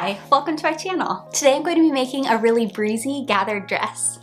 Hi, welcome to my channel. Today I'm going to be making a really breezy gathered dress.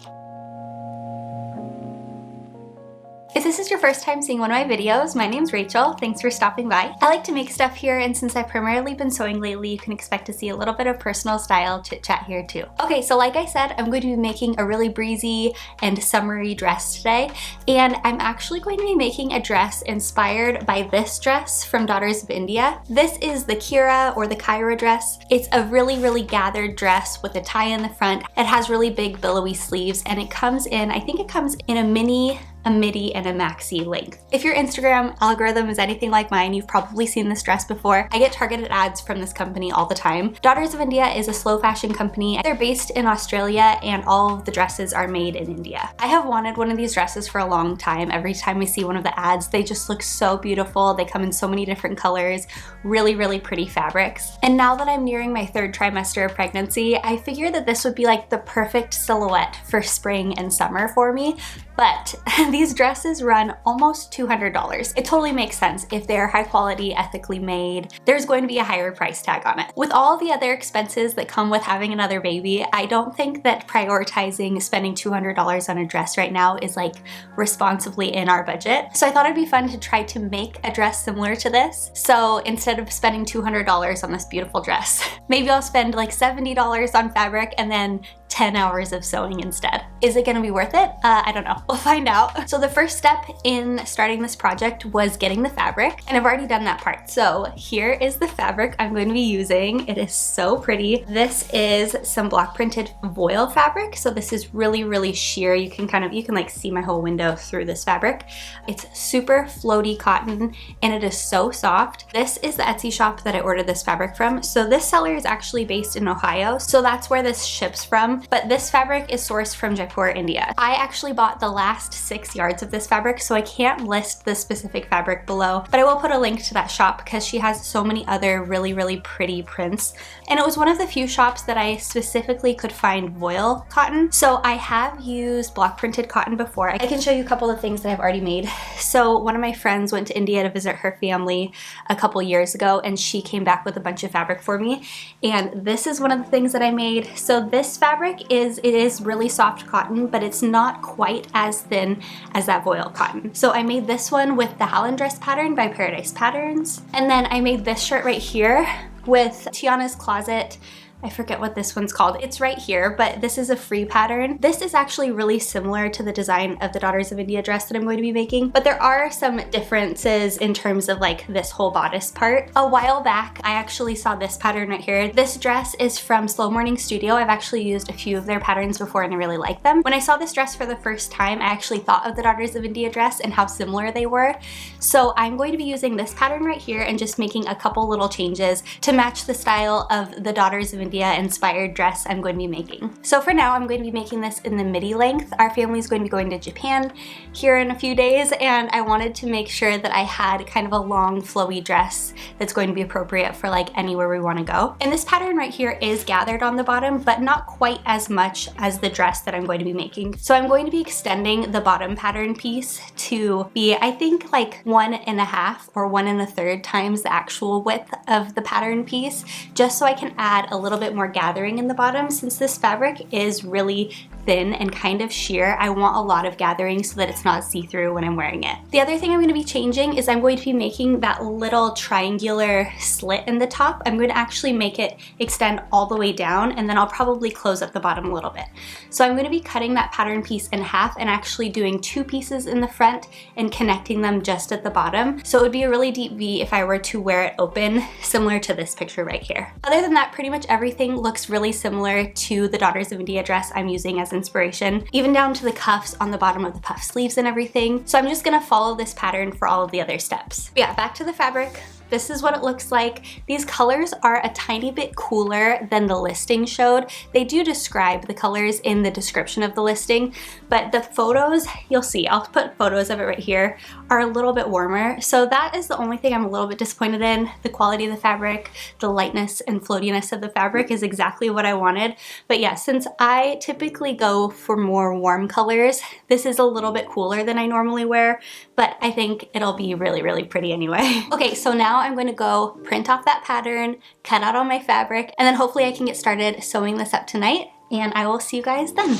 If this is your first time seeing one of my videos, my name's Rachel. Thanks for stopping by. I like to make stuff here, and since I've primarily been sewing lately, you can expect to see a little bit of personal style chit chat here too. Okay, so like I said, I'm going to be making a really breezy and summery dress today, and I'm actually going to be making a dress inspired by this dress from Daughters of India. This is the Kira or the Kyra dress. It's a really gathered dress with a tie in the front. It has really big billowy sleeves, and it comes in, I think it comes in a mini, a midi, and a maxi length. If your Instagram algorithm is anything like mine, you've probably seen this dress before. I get targeted ads from this company all the time. Daughters of India is a slow fashion company. They're based in Australia, and all of the dresses are made in India. I have wanted one of these dresses for a long time. Every time I see one of the ads, they just look so beautiful. They come in so many different colors, really pretty fabrics. And now that I'm nearing my third trimester of pregnancy, I figured that this would be like the perfect silhouette for spring and summer for me. But these dresses run almost $200. It totally makes sense. If they're high quality, ethically made, there's going to be a higher price tag on it. With all the other expenses that come with having another baby, I don't think that prioritizing spending $200 on a dress right now is like responsibly in our budget. So I thought it'd be fun to try to make a dress similar to this. So instead of spending $200 on this beautiful dress, maybe I'll spend like $70 on fabric and then 10 hours of sewing instead. Is it gonna be worth it? I don't know. We'll find out. So the first step in starting this project was getting the fabric, and I've already done that part. So here is the fabric I'm going to be using. It is so pretty. This is some block printed voile fabric. So this is really sheer. You can like see my whole window through this fabric. It's super floaty cotton, and it is so soft. This is the Etsy shop that I ordered this fabric from. So this seller is actually based in Ohio. So that's where this ships from. But this fabric is sourced from Jaipur, India. I actually bought the last 6 yards of this fabric, so I can't list the specific fabric below, but I will put a link to that shop because she has so many other really pretty prints. And it was one of the few shops that I specifically could find voile cotton. So I have used block printed cotton before. I can show you a couple of things that I've already made. So one of my friends went to India to visit her family a couple years ago, and she came back with a bunch of fabric for me. And this is one of the things that I made. So this fabric it is really soft cotton, but it's not quite as thin as that voile cotton. So I made this one with the Milla Dress pattern by Paradise Patterns. And then I made this shirt right here with Tiana's Closet. I forget what this one's called. It's right here, but this is a free pattern. This is actually really similar to the design of the Daughters of India dress that I'm going to be making, but there are some differences in terms of like this whole bodice part. A while back, I actually saw this pattern right here. This dress is from Slow Morning Studio. I've actually used a few of their patterns before and I really like them. When I saw this dress for the first time, I actually thought of the Daughters of India dress and how similar they were. So I'm going to be using this pattern right here and just making a couple little changes to match the style of the Daughters of India inspired dress I'm going to be making. So for now, I'm going to be making this in the midi length. Our family is going to be going to Japan here in a few days, and I wanted to make sure that I had kind of a long flowy dress that's going to be appropriate for like anywhere we want to go. And this pattern right here is gathered on the bottom, but not quite as much as the dress that I'm going to be making. So I'm going to be extending the bottom pattern piece to be, I think, like 1.5 or 1 1/3 times the actual width of the pattern piece, just so I can add a little bit more gathering in the bottom. Since this fabric is really thin and kind of sheer, I want a lot of gathering so that it's not see-through when I'm wearing it. The other thing I'm going to be changing is I'm going to be making that little triangular slit in the top. I'm going to actually make it extend all the way down, and then I'll probably close up the bottom a little bit. So I'm going to be cutting that pattern piece in half and actually doing 2 pieces in the front and connecting them just at the bottom. So it would be a really deep V if I were to wear it open, similar to this picture right here. Other than that, pretty much everything looks really similar to the Daughters of India dress I'm using as inspiration, even down to the cuffs on the bottom of the puff sleeves and everything. So I'm just gonna follow this pattern for all of the other steps. But yeah, back to the fabric. This is what it looks like. These colors are a tiny bit cooler than the listing showed. They do describe the colors in the description of the listing, but the photos, you'll see, I'll put photos of it right here, are a little bit warmer. So that is the only thing I'm a little bit disappointed in. The quality of the fabric, the lightness and floatiness of the fabric is exactly what I wanted. But yeah, since I typically go for more warm colors, this is a little bit cooler than I normally wear, but I think it'll be really pretty anyway. Okay, so now I'm going to go print off that pattern, cut out all my fabric, and then hopefully I can get started sewing this up tonight, and I will see you guys then.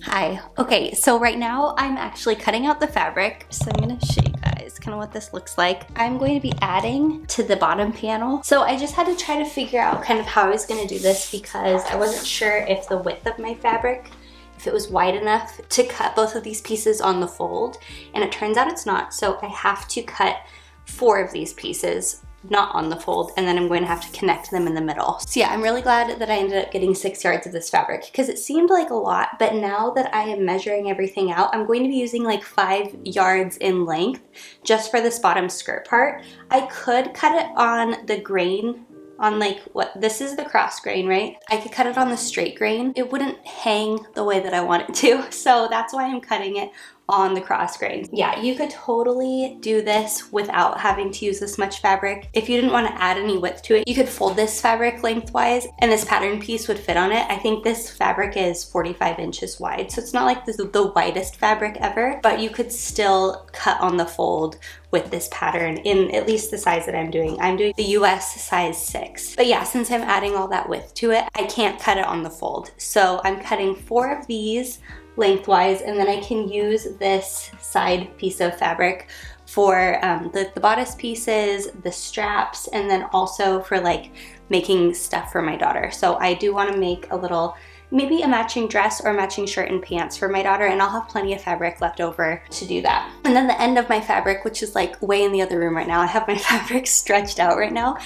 Hi. Okay, so right now I'm actually cutting out the fabric. So I'm gonna show you guys kind of what this looks like. I'm going to be adding to the bottom panel. So I just had to try to figure out kind of how I was gonna do this because I wasn't sure if the width of my fabric, if it was wide enough to cut both of these pieces on the fold, and it turns out it's not. So I have to cut 4 of these pieces not on the fold, and then I'm going to have to connect them in the middle. So yeah, I'm really glad that I ended up getting 6 yards of this fabric because it seemed like a lot, but now that I am measuring everything out, I'm going to be using like 5 yards in length just for this bottom skirt part. I could cut it on the grain, on like what, this is the cross grain, right? I could cut it on the straight grain. It wouldn't hang the way that I want it to, so that's why I'm cutting it on the cross grain. Yeah, you could totally do this without having to use this much fabric. If you didn't want to add any width to it, you could fold this fabric lengthwise and this pattern piece would fit on it. I think this fabric is 45 inches wide, so it's not like this is the widest fabric ever, but you could still cut on the fold with this pattern in at least the size that I'm doing. I'm doing the US size 6. But yeah, since I'm adding all that width to it, I can't cut it on the fold. So I'm cutting 4 of these lengthwise, and then I can use this side piece of fabric for the bodice pieces, the straps, and then also for like making stuff for my daughter. So I do want to make a little, maybe a matching dress or matching shirt and pants for my daughter, and I'll have plenty of fabric left over to do that. And then the end of my fabric, which is like way in the other room right now, I have my fabric stretched out right now,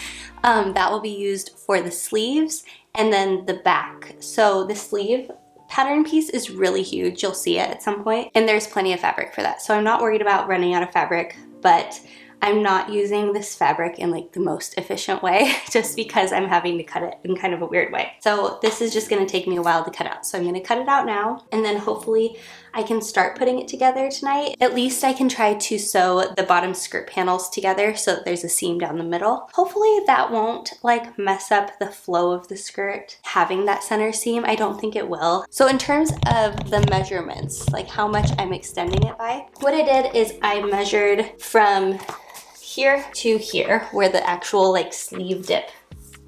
that will be used for the sleeves and then the back. So the sleeve pattern piece is really huge. You'll see it at some point, and there's plenty of fabric for that. So I'm not worried about running out of fabric, but I'm not using this fabric in like the most efficient way just because I'm having to cut it in kind of a weird way. So this is just gonna take me a while to cut out. So I'm gonna cut it out now, and then hopefully I can start putting it together tonight. At least I can try to sew the bottom skirt panels together so that there's a seam down the middle. Hopefully that won't like mess up the flow of the skirt, having that center seam. I don't think it will. So in terms of the measurements, like how much I'm extending it by, what I did is I measured from here to here where the actual like sleeve dip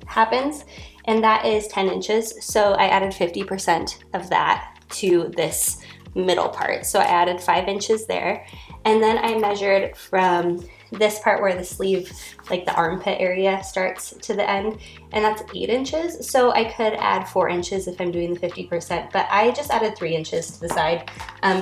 happens, and that is 10 inches. So I added 50% of that to this middle part. So I added 5 inches there, and then I measured from this part where the sleeve, like the armpit area, starts to the end, and that's 8 inches. So I could add 4 inches if I'm doing the 50%, but I just added 3 inches to the side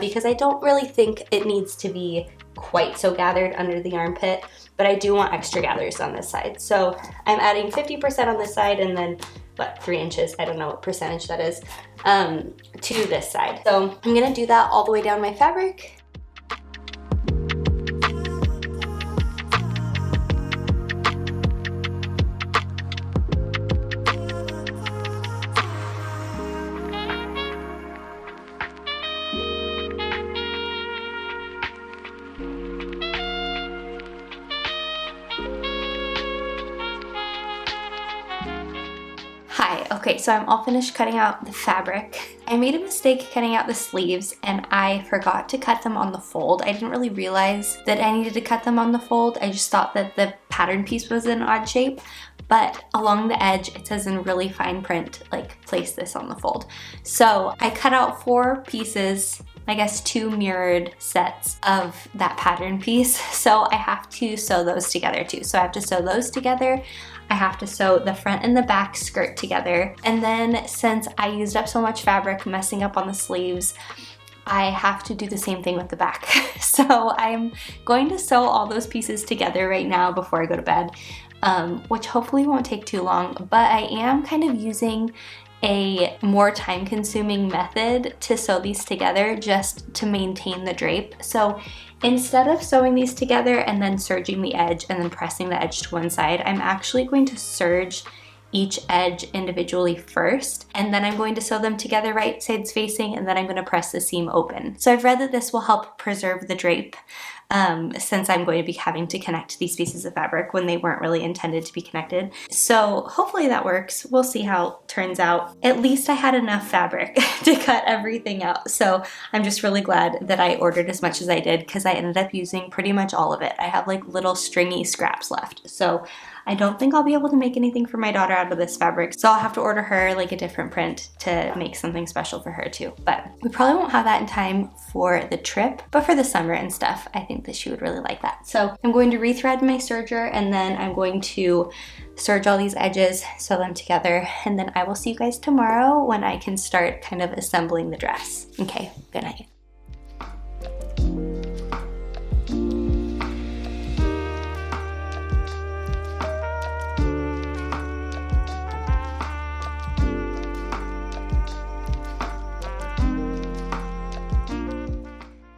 because I don't really think it needs to be quite so gathered under the armpit, but I do want extra gathers on this side. So I'm adding 50% on this side, and then what, 3 inches, I don't know what percentage that is, to this side. So I'm gonna do that all the way down my fabric. Hi, okay, so I'm all finished cutting out the fabric. I made a mistake cutting out the sleeves and I forgot to cut them on the fold. I didn't really realize that I needed to cut them on the fold. I just thought that the pattern piece was an odd shape, but along the edge it says in really fine print, like, place this on the fold. So I cut out 4 pieces, I guess 2 mirrored sets of that pattern piece. So I have to sew those together too. So I have to sew those together. I have to sew the front and the back skirt together. And then since I used up so much fabric messing up on the sleeves, I have to do the same thing with the back. So I'm going to sew all those pieces together right now before I go to bed, which hopefully won't take too long, but I am kind of using a more time-consuming method to sew these together just to maintain the drape. So instead of sewing these together and then serging the edge and then pressing the edge to one side, I'm actually going to serge each edge individually first, and then I'm going to sew them together right sides facing, and then I'm going to press the seam open. So I've read that this will help preserve the drape since I'm going to be having to connect these pieces of fabric when they weren't really intended to be connected. So hopefully that works. We'll see how it turns out. At least I had enough fabric to cut everything out. So I'm just really glad that I ordered as much as I did, because I ended up using pretty much all of it. I have like little stringy scraps left. So I don't think I'll be able to make anything for my daughter out of this fabric, so I'll have to order her like a different print to make something special for her too. But we probably won't have that in time for the trip, but for the summer and stuff, I think that she would really like that. So I'm going to rethread my serger, and then I'm going to serge all these edges, sew them together, and then I will see you guys tomorrow when I can start kind of assembling the dress. Okay, good night.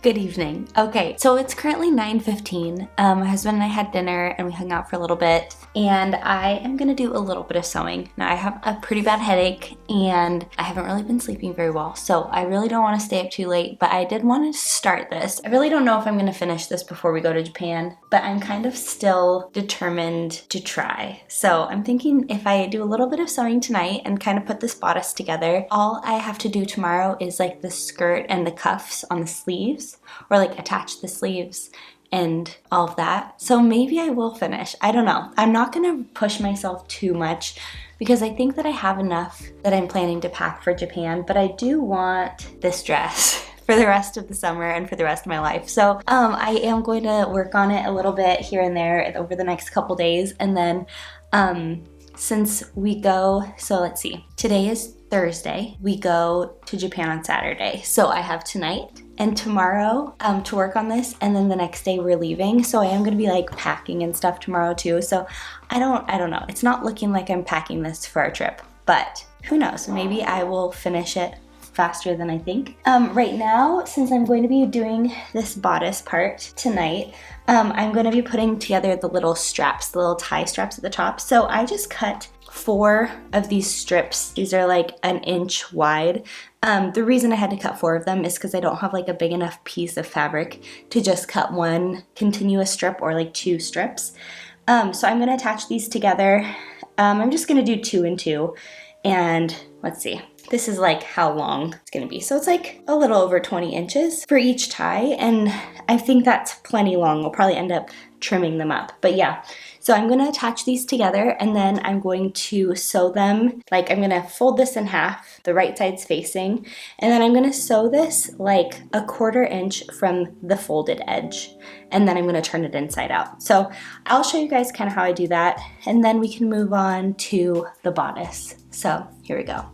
Good evening. Okay, so it's currently 9:15. My husband and I had dinner and we hung out for a little bit, and I am gonna do a little bit of sewing. Now I have a pretty bad headache and I haven't really been sleeping very well, so I really don't want to stay up too late, but I did want to start this. I really don't know if I'm gonna finish this before we go to Japan, but I'm kind of still determined to try. So I'm thinking if I do a little bit of sewing tonight and kind of put this bodice together, all I have to do tomorrow is like the skirt and the cuffs on the sleeves, or like attach the sleeves and all of that. So maybe I will finish. I don't know. I'm not gonna push myself too much because I think that I have enough that I'm planning to pack for Japan, but I do want this dress for the rest of the summer and for the rest of my life. So I am going to work on it a little bit here and there over the next couple days, and then since we go, so let's see, today is Thursday, we go to Japan on Saturday. So I have tonight and tomorrow to work on this, and then the next day we're leaving. So I am gonna be like packing and stuff tomorrow too. So I don't know. It's not looking like I'm packing this for our trip, but who knows? Maybe I will finish it faster than I think. Right now, since I'm going to be doing this bodice part tonight, I'm going to be putting together the little straps, the little tie straps at the top. So I just cut 4 of these strips. These are like 1 inch wide. The reason I had to cut 4 of them is because I don't have like a big enough piece of fabric to just cut 1 continuous strip or like 2 strips. So I'm going to attach these together. I'm just going to do 2 and 2, and let's see. This is like how long it's gonna be. So it's like a little over 20 inches for each tie, and I think that's plenty long. We'll probably end up trimming them up, but yeah. So I'm gonna attach these together, and then I'm going to sew them. Like I'm gonna fold this in half, the right side's facing, and then I'm gonna sew this like 1/4 inch from the folded edge, and then I'm gonna turn it inside out. So I'll show you guys kind of how I do that, and then we can move on to the bodice. So here we go.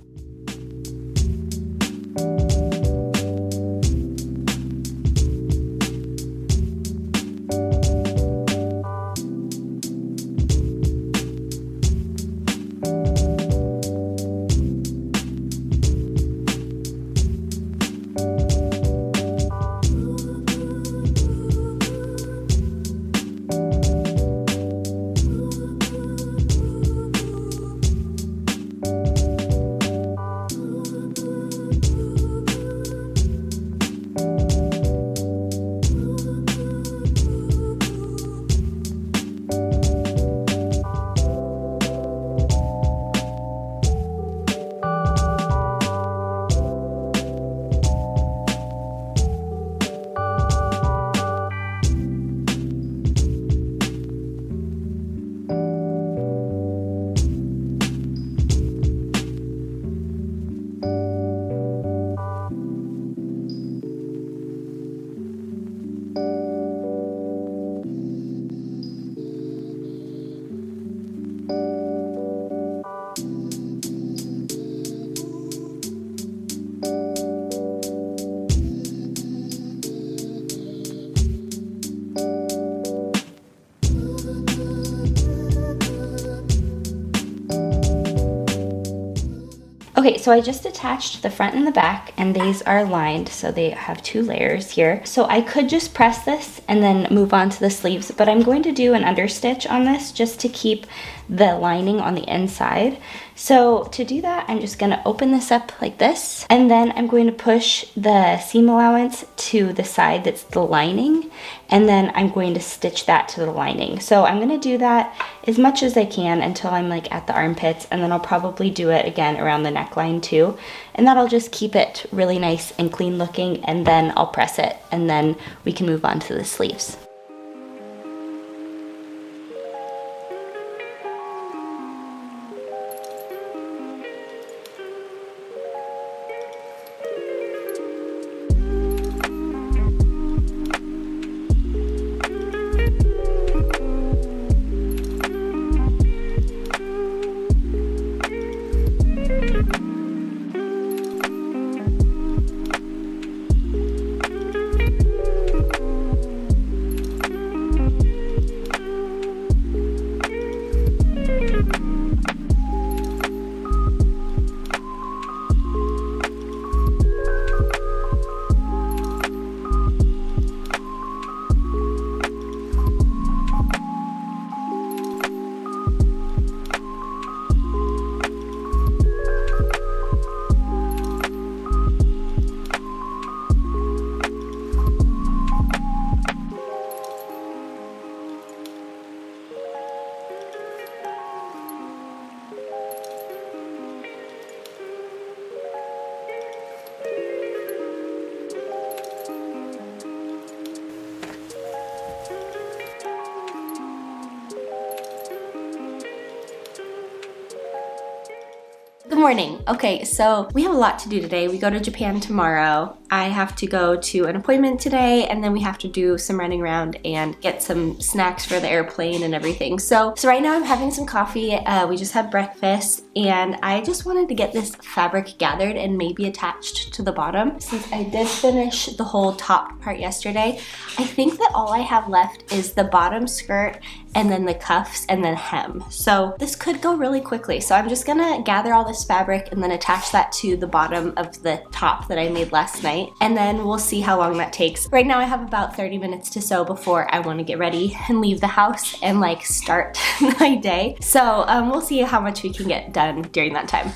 so I just attached the front and the back, and these are lined, so they have 2 layers here. So I could just press this and then move on to the sleeves, but I'm going to do an understitch on this just to keep the lining on the inside. So to do that, I'm just gonna open this up like this, and then I'm going to push the seam allowance to the side that's the lining, and then I'm going to stitch that to the lining. So I'm gonna do that as much as I can until I'm like at the armpits, and then I'll probably do it again around the neckline too. And that'll just keep it really nice and clean looking, and then I'll press it, and then we can move on to the sleeves. Good morning. Okay, so we have a lot to do today. We go to Japan tomorrow. I have to go to an appointment today, and then we have to do some running around and get some snacks for the airplane and everything. So right now I'm having some coffee. We just had breakfast, and I just wanted to get this fabric gathered and maybe attached to the bottom. Since I did finish the whole top part yesterday, I think that all I have left is the bottom skirt and then the cuffs and then hem. So this could go really quickly. So I'm just gonna gather all this fabric and then attach that to the bottom of the top that I made last night, and then we'll see how long that takes. Right now I have about 30 minutes to sew before I want to get ready and leave the house and like start my day. So we'll see how much we can get done during that time.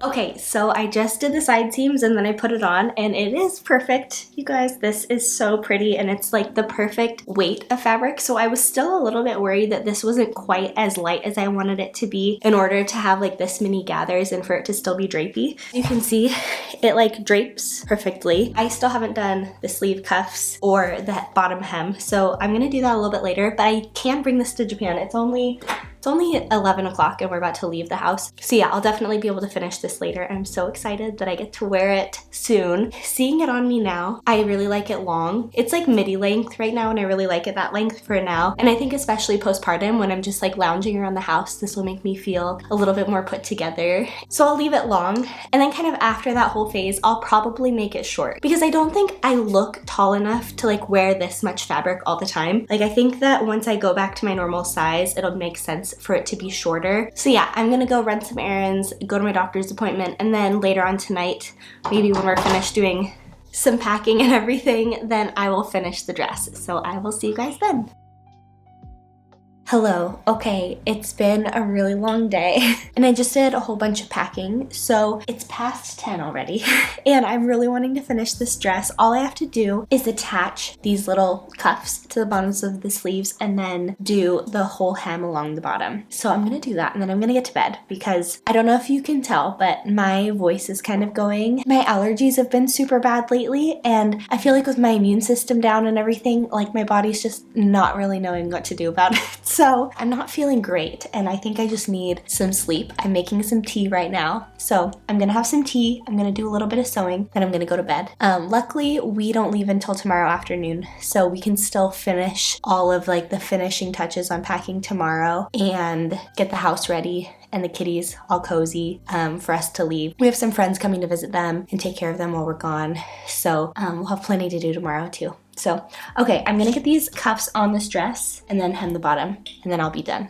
Okay, so I just did the side seams and then I put it on, and it is perfect. You guys, this is so pretty, and it's like the perfect weight of fabric. So I was still a little bit worried that this wasn't quite as light as I wanted it to be in order to have like this many gathers and for it to still be drapey. You can see it like drapes perfectly. I still haven't done the sleeve cuffs or the bottom hem, so I'm gonna do that a little bit later, but I can bring this to Japan. It's only 11 o'clock and we're about to leave the house. So yeah, I'll definitely be able to finish this later. I'm so excited that I get to wear it soon. Seeing it on me now, I really like it long. It's like midi length right now, and I really like it that length for now. And I think especially postpartum, when I'm just like lounging around the house, this will make me feel a little bit more put together. So I'll leave it long, and then kind of after that whole phase, I'll probably make it short, because I don't think I look tall enough to like wear this much fabric all the time. Like I think that once I go back to my normal size, it'll make sense for it to be shorter. So yeah, I'm gonna go run some errands, go to my doctor's appointment, and then later on tonight, maybe when we're finished doing some packing and everything, then I will finish the dress. So I will see you guys then. Hello. Okay, it's been a really long day and I just did a whole bunch of packing, so it's past 10 already and I'm really wanting to finish this dress. All I have to do is attach these little cuffs to the bottoms of the sleeves and then do the whole hem along the bottom. So I'm gonna do that and then I'm gonna get to bed because I don't know if you can tell, but my voice is kind of going. My allergies have been super bad lately and I feel like with my immune system down and everything, like my body's just not really knowing what to do about it. So I'm not feeling great and I think I just need some sleep. I'm making some tea right now. So I'm gonna have some tea, I'm gonna do a little bit of sewing, and I'm gonna go to bed. Luckily, we don't leave until tomorrow afternoon, so we can still finish all of like the finishing touches on packing tomorrow and get the house ready and the kitties all cozy for us to leave. We have some friends coming to visit them and take care of them while we're gone. So we'll have plenty to do tomorrow too. So, okay, I'm gonna get these cuffs on this dress and then hem the bottom and then I'll be done.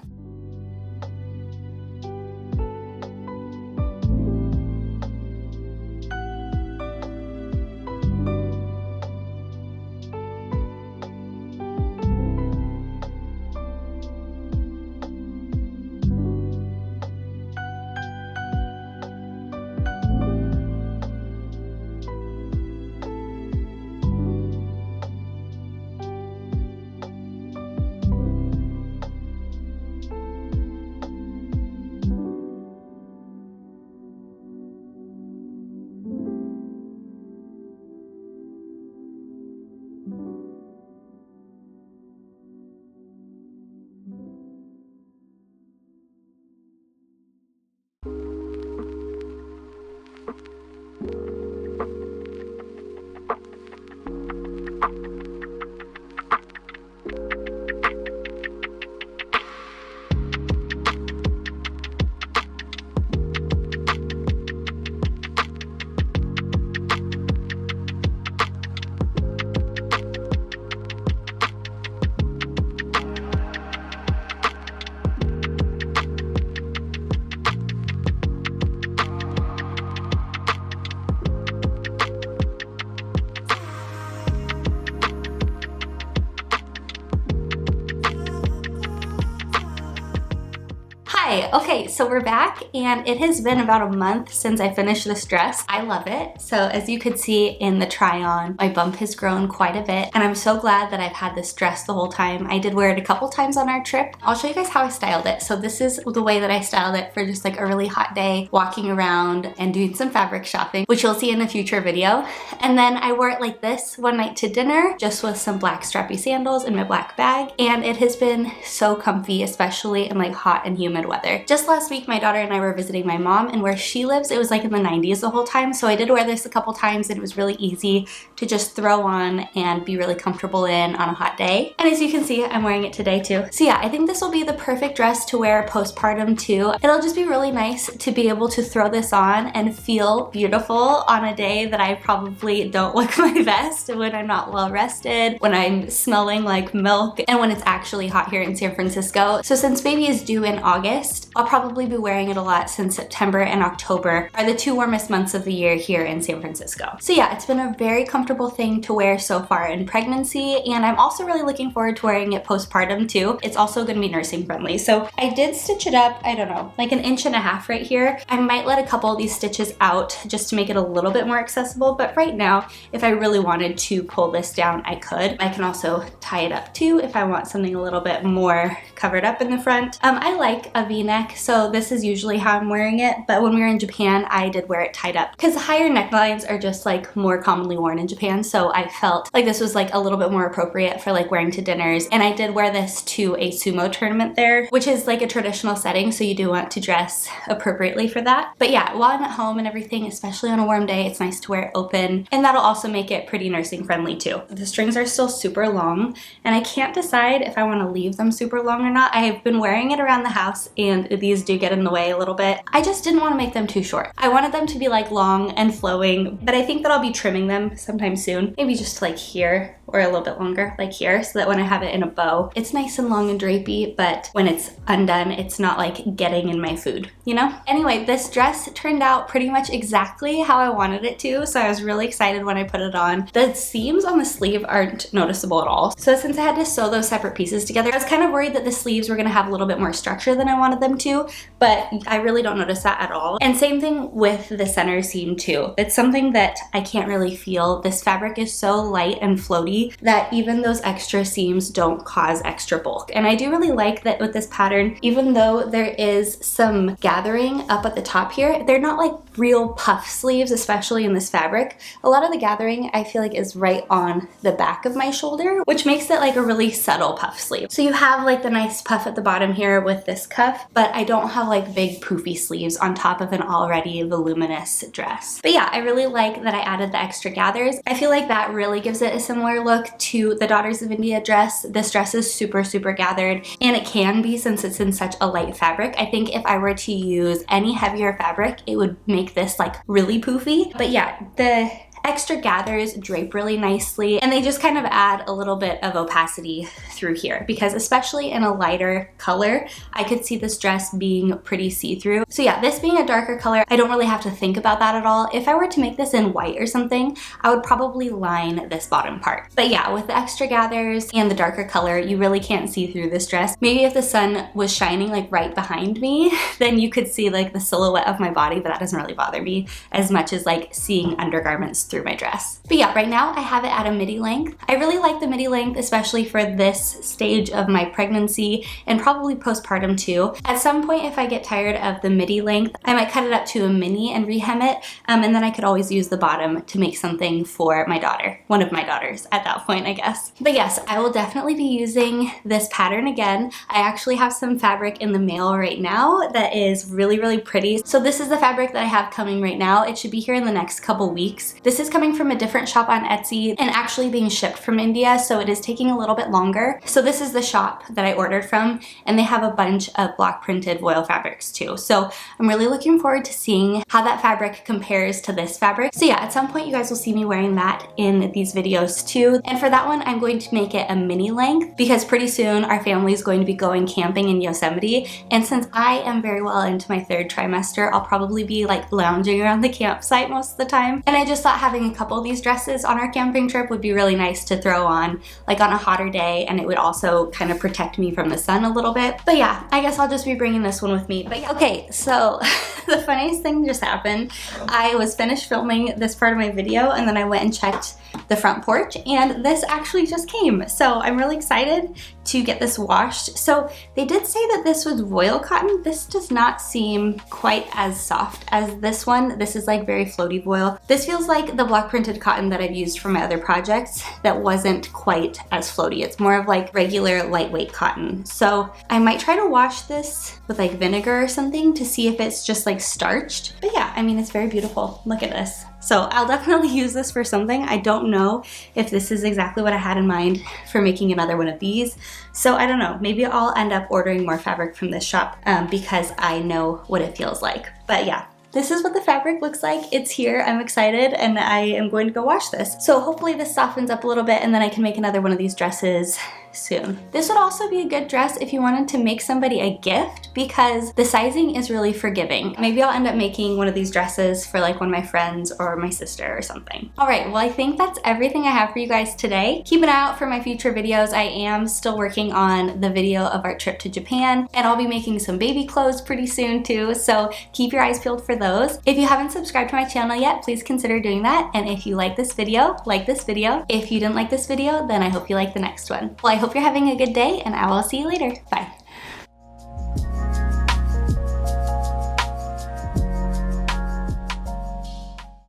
Hi, okay, so we're back and it has been about a month since I finished this dress. I love it. So as you could see in the try on, my bump has grown quite a bit and I'm so glad that I've had this dress the whole time. I did wear it a couple times on our trip. I'll show you guys how I styled it. So this is the way that I styled it for just like a really hot day, walking around and doing some fabric shopping, which you'll see in a future video. And then I wore it like this one night to dinner, just with some black strappy sandals and my black bag. And it has been so comfy, especially in like hot and humid weather. Just last week, my daughter and I were visiting my mom, and where she lives, it was like in the 90s the whole time. So I did wear this a couple times and it was really easy to just throw on and be really comfortable in on a hot day. And as you can see, I'm wearing it today too. So yeah, I think this will be the perfect dress to wear postpartum too. It'll just be really nice to be able to throw this on and feel beautiful on a day that I probably don't look my best, when I'm not well rested, when I'm smelling like milk, and when it's actually hot here in San Francisco. So since baby is due in August, I'll probably be wearing it a lot since September and October are the two warmest months of the year here in San Francisco. So yeah, it's been a very comfortable thing to wear so far in pregnancy, and I'm also really looking forward to wearing it postpartum too. It's also going to be nursing friendly. So I did stitch it up, I don't know, like 1.5 inches right here. I might let a couple of these stitches out just to make it a little bit more accessible, but right now, if I really wanted to pull this down, I could. I can also tie it up too if I want something a little bit more covered up in the front. I like a V-neck, so this is usually how I'm wearing it, but when we were in Japan, I did wear it tied up because higher necklines are just like more commonly worn in Japan, so I felt like this was like a little bit more appropriate for like wearing to dinners. And I did wear this to a sumo tournament there, which is like a traditional setting, so you do want to dress appropriately for that. But yeah, while I'm at home and everything, especially on a warm day, it's nice to wear it open, and that'll also make it pretty nursing friendly too. The strings are still super long, and I can't decide if I want to leave them super long or not. I have been wearing it around the house and these do get in the way a little bit. I just didn't want to make them too short. I wanted them to be like long and flowing, but I think that I'll be trimming them sometime soon. Maybe just like here or a little bit longer, like here, so that when I have it in a bow, it's nice and long and drapey, but when it's undone, it's not like getting in my food, you know? Anyway, this dress turned out pretty much exactly how I wanted it to, so I was really excited when I put it on. The seams on the sleeve aren't noticeable at all. So since I had to sew those separate pieces together, I was kind of worried that the sleeves were gonna have a little bit more structure than I wanted them to, but I really don't notice that at all. And same thing with the center seam too. It's something that I can't really feel. This fabric is so light and floaty that even those extra seams don't cause extra bulk. And I do really like that with this pattern, even though there is some gathering up at the top here, they're not like real puff sleeves, especially in this fabric. A lot of the gathering I feel like is right on the back of my shoulder, which makes it like a really subtle puff sleeve. So you have like the nice puff at the bottom here with this cuff, but I don't have like big poofy sleeves on top of an already voluminous dress. But yeah, I really like that I added the extra gathers. I feel like that really gives it a similar look to the Daughters of India dress. This dress is super, super gathered, and it can be since it's in such a light fabric. I think if I were to use any heavier fabric, it would make this like really poofy. But yeah, the extra gathers drape really nicely, and they just kind of add a little bit of opacity through here, because especially in a lighter color, I could see this dress being pretty see-through. So yeah, this being a darker color, I don't really have to think about that at all. If I were to make this in white or something, I would probably line this bottom part. But yeah, with the extra gathers and the darker color, you really can't see through this dress. Maybe if the sun was shining like right behind me, then you could see like the silhouette of my body, but that doesn't really bother me as much as like seeing undergarments through my dress. But yeah, right now I have it at a midi length. I really like the midi length, especially for this stage of my pregnancy and probably postpartum too. At some point, if I get tired of the midi length, I might cut it up to a mini and rehem it, and then I could always use the bottom to make something for my daughter, one of my daughters at that point, I guess. But yes, I will definitely be using this pattern again. I actually have some fabric in the mail right now that is really, really pretty. So this is the fabric that I have coming right now. It should be here in the next couple weeks. This is coming from a different shop on Etsy and actually being shipped from India, so it is taking a little bit longer. So this is the shop that I ordered from, and they have a bunch of block printed voile fabrics too. So I'm really looking forward to seeing how that fabric compares to this fabric. So yeah, at some point you guys will see me wearing that in these videos too. And for that one, I'm going to make it a mini length because pretty soon our family is going to be going camping in Yosemite. And since I am very well into my third trimester, I'll probably be like lounging around the campsite most of the time. And I just thought having a couple of these dresses on our camping trip would be really nice to throw on like on a hotter day, and it would also kind of protect me from the sun a little bit. But yeah, I guess I'll just be bringing this one with me. But yeah, okay, so the funniest thing just happened. I was finished filming this part of my video, and then I went and checked the front porch, and this actually just came. So I'm really excited to get this washed. So they did say that this was voile cotton. This does not seem quite as soft as this one. This is like very floaty voile. This feels like the block printed cotton that I've used for my other projects that wasn't quite as floaty. It's more of like regular lightweight cotton. So I might try to wash this with like vinegar or something to see if it's just like starched. But yeah, I mean, it's very beautiful. Look at this. So I'll definitely use this for something. I don't know if this is exactly what I had in mind for making another one of these. So I don't know, maybe I'll end up ordering more fabric from this shop because I know what it feels like. But yeah, this is what the fabric looks like. It's here, I'm excited, and I am going to go wash this. So hopefully this softens up a little bit and then I can make another one of these dresses soon. This would also be a good dress if you wanted to make somebody a gift because the sizing is really forgiving. Maybe I'll end up making one of these dresses for like one of my friends or my sister or something. All right, well, I think that's everything I have for you guys today. Keep an eye out for my future videos. I am still working on the video of our trip to Japan, and I'll be making some baby clothes pretty soon too, so keep your eyes peeled for those. If you haven't subscribed to my channel yet, please consider doing that, and if you like this video, like this video. If you didn't like this video, then I hope you like the next one. Well, I hope you're having a good day, and I will see you later. Bye.